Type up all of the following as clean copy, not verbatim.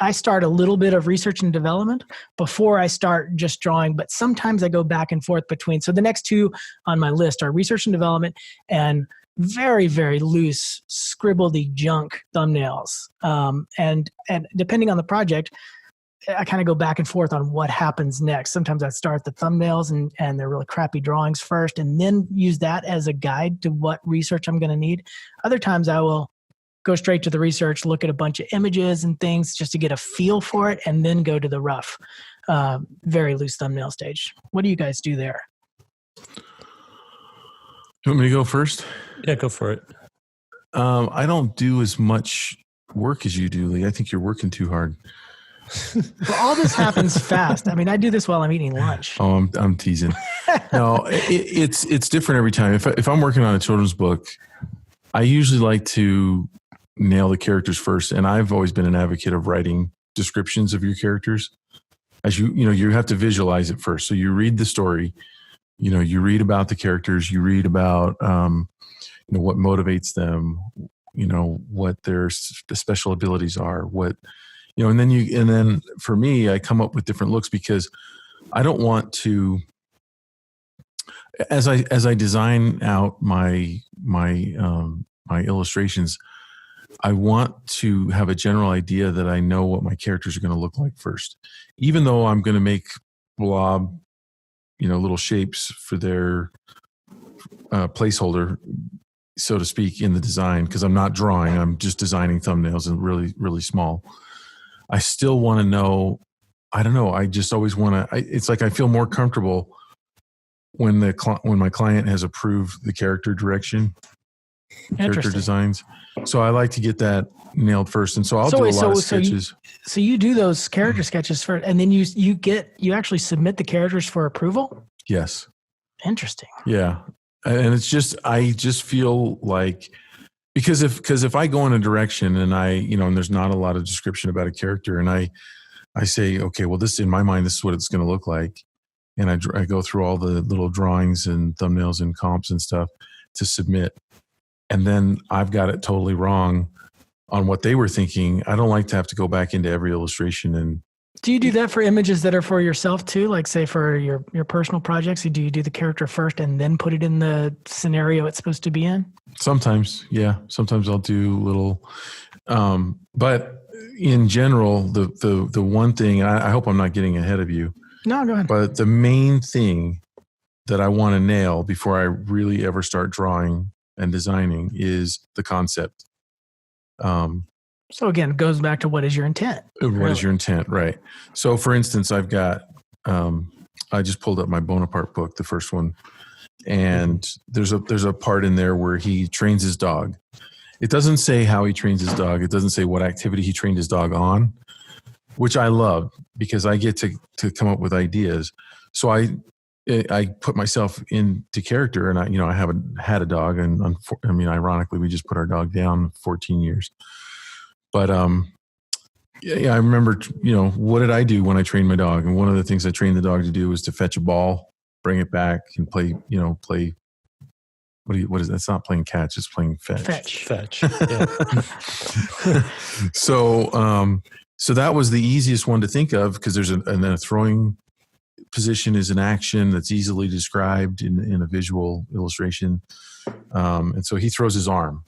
I start a little bit of research and development before I start just drawing, but sometimes I go back and forth between. So the next two on my list are research and development and very, very loose, scribbledy junk thumbnails. And depending on the project, I kind of go back and forth on what happens next. Sometimes I start the thumbnails and they're really crappy drawings first, and then use that as a guide to what research I'm going to need. Other times I will go straight to the research, look at a bunch of images and things just to get a feel for it, and then go to the rough, very loose thumbnail stage. What do you guys do there? You want me to go first? Yeah, go for it. I don't do as much work as you do, Lee. I think you're working too hard. Well, all this happens fast. I mean, I do this while I'm eating lunch. Oh, I'm teasing. No, it's different every time. If I'm working on a children's book, I usually like to nail the characters first. And I've always been an advocate of writing descriptions of your characters. As you have to visualize it first. So you read the story, you read about the characters, you read about, what motivates them, what their special abilities are, and then for me, I come up with different looks because I don't want to, as I design out my illustrations, I want to have a general idea that I know what my characters are going to look like first, even though I'm going to make blob, little shapes for their placeholder, so to speak, in the design, because I'm not drawing, I'm just designing thumbnails and really, really small. I still want to know, I don't know, I just always want to, it's like I feel more comfortable when my client has approved the character direction, character designs. So I like to get that nailed first. And so I'll do a lot of sketches. So you do those character sketches first, and then you actually submit the characters for approval? Yes. Interesting. Yeah. And it's just, I just feel like, because if I go in a direction and and there's not a lot of description about a character, and I say, okay, well, in my mind, this is what it's going to look like. And I go through all the little drawings and thumbnails and comps and stuff to submit. And then I've got it totally wrong on what they were thinking. I don't like to have to go back into every illustration. And do you do that for images that are for yourself too? Like say for your personal projects, do you do the character first and then put it in the scenario it's supposed to be in? Sometimes, yeah. Sometimes I'll do little, but in general, the one thing, I hope I'm not getting ahead of you. No, go ahead. But the main thing that I want to nail before I really ever start drawing and designing is the concept. So again, it goes back to what is your intent? What is your intent, right? So for instance, I've got, I just pulled up my Bonaparte book, the first one, and there's a part in there where he trains his dog. It doesn't say how he trains his dog. It doesn't say what activity he trained his dog on, which I love because I get to come up with ideas. So I put myself into character, and I haven't had a dog, and ironically, we just put our dog down 14 years. But yeah, I remember, what did I do when I trained my dog? And one of the things I trained the dog to do was to fetch a ball, bring it back, and play. What is that? It's not playing catch; it's playing fetch. Fetch. Yeah. So that was the easiest one to think of because there's and then a throwing position is an action that's easily described in a visual illustration. And so he throws his arm.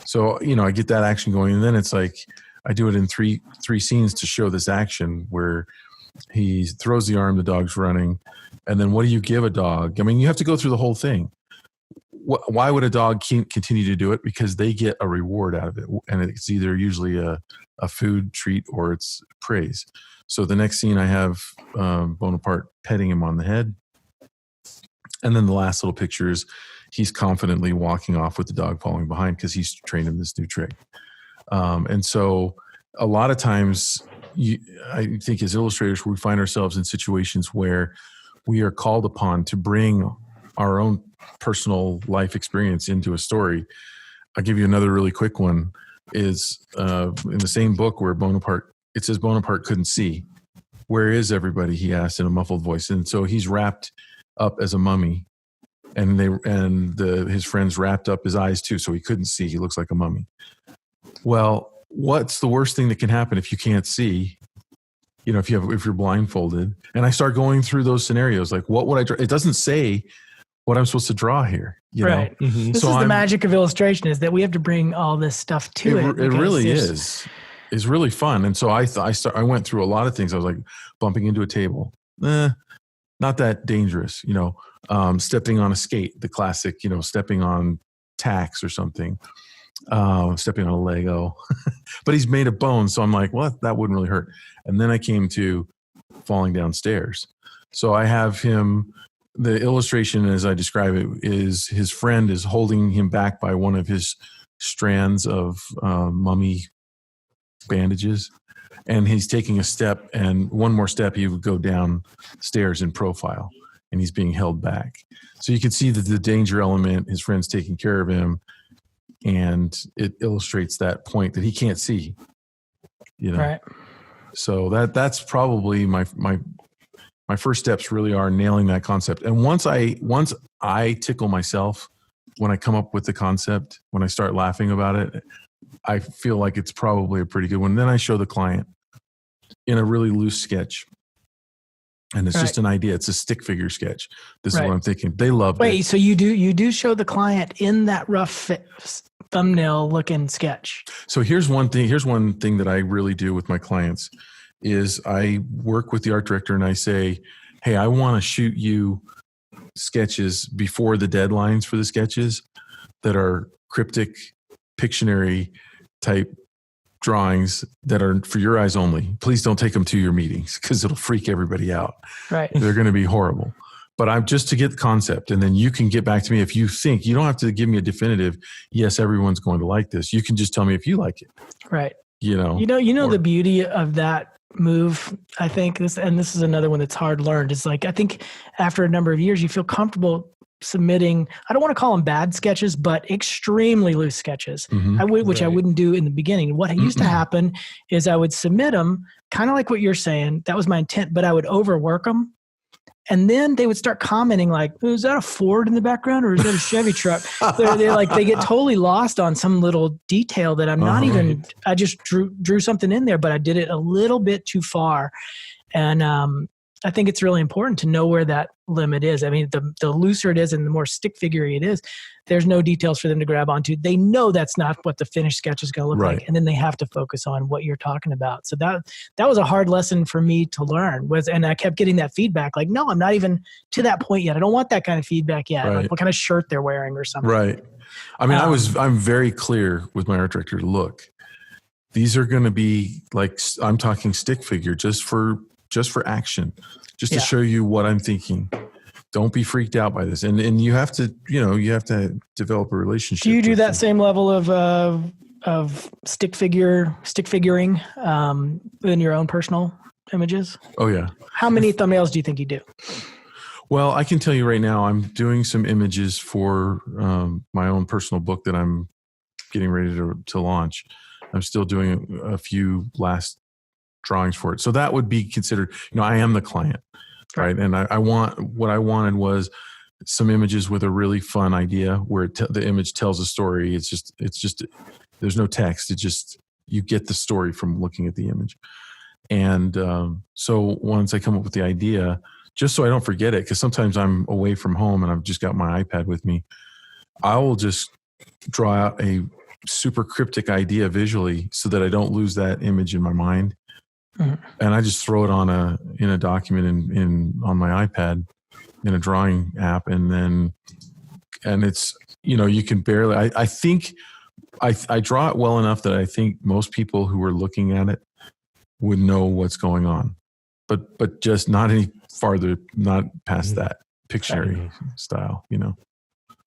So, I get that action going, and then it's like I do it in three scenes to show this action where he throws the arm, the dog's running, and then what do you give a dog? I mean, you have to go through the whole thing. Why would a dog continue to do it? Because they get a reward out of it, and it's either usually a food treat or it's praise. So the next scene I have Bonaparte petting him on the head, and then the last little picture is he's confidently walking off with the dog following behind because he's trained him this new trick. And so a lot of times I think as illustrators, we find ourselves in situations where we are called upon to bring our own personal life experience into a story. I'll give you another really quick one is in the same book where it says Bonaparte couldn't see. Where is everybody? He asked in a muffled voice. And so he's wrapped up as a mummy. And his friends wrapped up his eyes too, so he couldn't see. He looks like a mummy. Well, what's the worst thing that can happen if you can't see? You know, if you're blindfolded, and I start going through those scenarios, like what would I draw? It doesn't say what I'm supposed to draw here. You right. know? Mhm. This is the magic of illustration, is that we have to bring all this stuff to it. It really is. It's really fun. And so I went through a lot of things. I was like bumping into a table. Not that dangerous, you know, stepping on a skate, the classic, you know, stepping on tacks or something, stepping on a Lego, but he's made of bone. So I'm like, well, that wouldn't really hurt. And then I came to falling downstairs. So I have him, the illustration as I describe it is his friend is holding him back by one of his strands of mummy bandages. And he's taking a step, and one more step, he would go downstairs in profile, and he's being held back. So you can see that the danger element, his friend's taking care of him, and it illustrates that point that he can't see. You know, Right. so that's probably my first steps really are nailing that concept. And once I tickle myself when I come up with the concept, when I start laughing about it, I feel like it's probably a pretty good one. Then I show the client in a really loose sketch. And it's just an idea. It's a stick figure sketch. This is what I'm thinking. They loved it. Wait, so you do show the client in that rough thumbnail looking sketch. So here's one thing that I really do with my clients is I work with the art director and I say, hey, I want to shoot you sketches before the deadlines for the sketches that are cryptic, Pictionary type drawings that are for your eyes only. Please don't take them to your meetings because it'll freak everybody out. Right. They're going to be horrible. But I'm just to get the concept, and then you can get back to me if you think. You don't have to give me a definitive, yes, everyone's going to like this. You can just tell me if you like it. Right. You know the beauty of that move, I think this is another one that's hard learned. It's like, I think after a number of years, you feel comfortable submitting, I don't want to call them bad sketches, but extremely loose sketches, which I wouldn't do in the beginning. What used to happen is I would submit them kind of like what you're saying. That was my intent, but I would overwork them. And then they would start commenting like, is that a Ford in the background or is that a Chevy truck? They're like, they get totally lost on some little detail that I'm not even, I just drew something in there, but I did it a little bit too far. And I think it's really important to know where that limit is. I mean, the looser it is and the more stick figure-y it is, there's no details for them to grab onto. They know that's not what the finished sketch is going to look like, and then they have to focus on what you're talking about. So that was a hard lesson for me to learn. And I kept getting that feedback, like, no, I'm not even to that point yet. I don't want that kind of feedback yet. Like what kind of shirt they're wearing or something. Right. I mean, I'm very clear with my art director. Look, these are going to be like, I'm talking stick figure just for action, just to show you what I'm thinking. Don't be freaked out by this. And you have to, develop a relationship. Do you do that same level of stick figuring in your own personal images? Oh yeah. How many thumbnails do you think you do? Well, I can tell you right now, I'm doing some images for my own personal book that I'm getting ready to launch. I'm still doing a few last drawings for it. So that would be considered, I am the client, right? And what I wanted was some images with a really fun idea where the image tells a story. It's just, there's no text. It just, you get the story from looking at the image. And so once I come up with the idea, just so I don't forget it, because sometimes I'm away from home and I've just got my iPad with me, I will just draw out a super cryptic idea visually so that I don't lose that image in my mind. And I just throw it in a document on my iPad in a drawing app. And it's, you can barely, I think I draw it well enough that I think most people who are looking at it would know what's going on, but just not any farther, not past that Pictionary style, What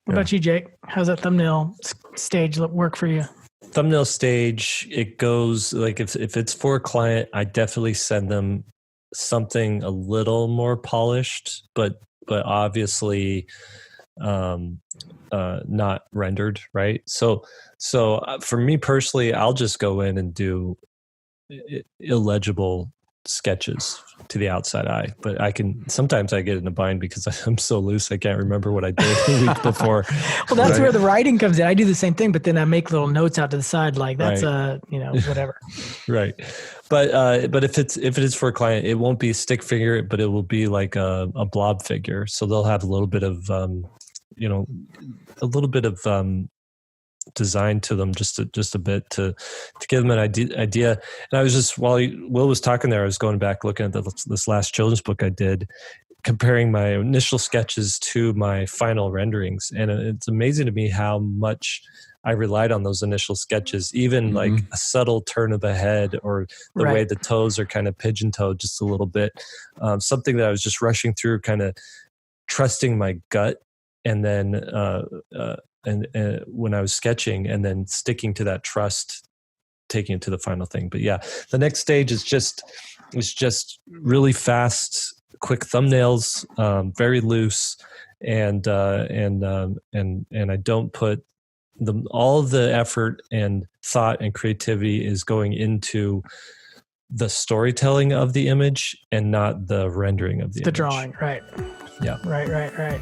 about you, Jake? How's that thumbnail stage work for you? Thumbnail stage, it goes like if it's for a client, I definitely send them something a little more polished, but obviously not rendered, right? So for me personally, I'll just go in and do illegible sketches to the outside eye, but sometimes I get in a bind because I'm so loose I can't remember what I did the week before. Well, that's where the writing comes in. I do the same thing, but then I make little notes out to the side, like that's whatever. Right. But if it is for a client, it won't be a stick figure, but it will be like a blob figure. So they'll have a little bit of design to them, just a bit to give them an idea. And I was just, while Will was talking there, I was going back looking at this last children's book I did, comparing my initial sketches to my final renderings. And it's amazing to me how much I relied on those initial sketches, even like a subtle turn of the head or the way the toes are kind of pigeon-toed just a little bit. Something that I was just rushing through, kind of trusting my gut. And then when I was sketching, and then sticking to that trust, taking it to the final thing. But yeah, the next stage is just really fast, quick thumbnails, very loose, and I don't put all the effort and thought and creativity is going into the storytelling of the image and not the rendering of the image. The drawing, right? Yeah. Right.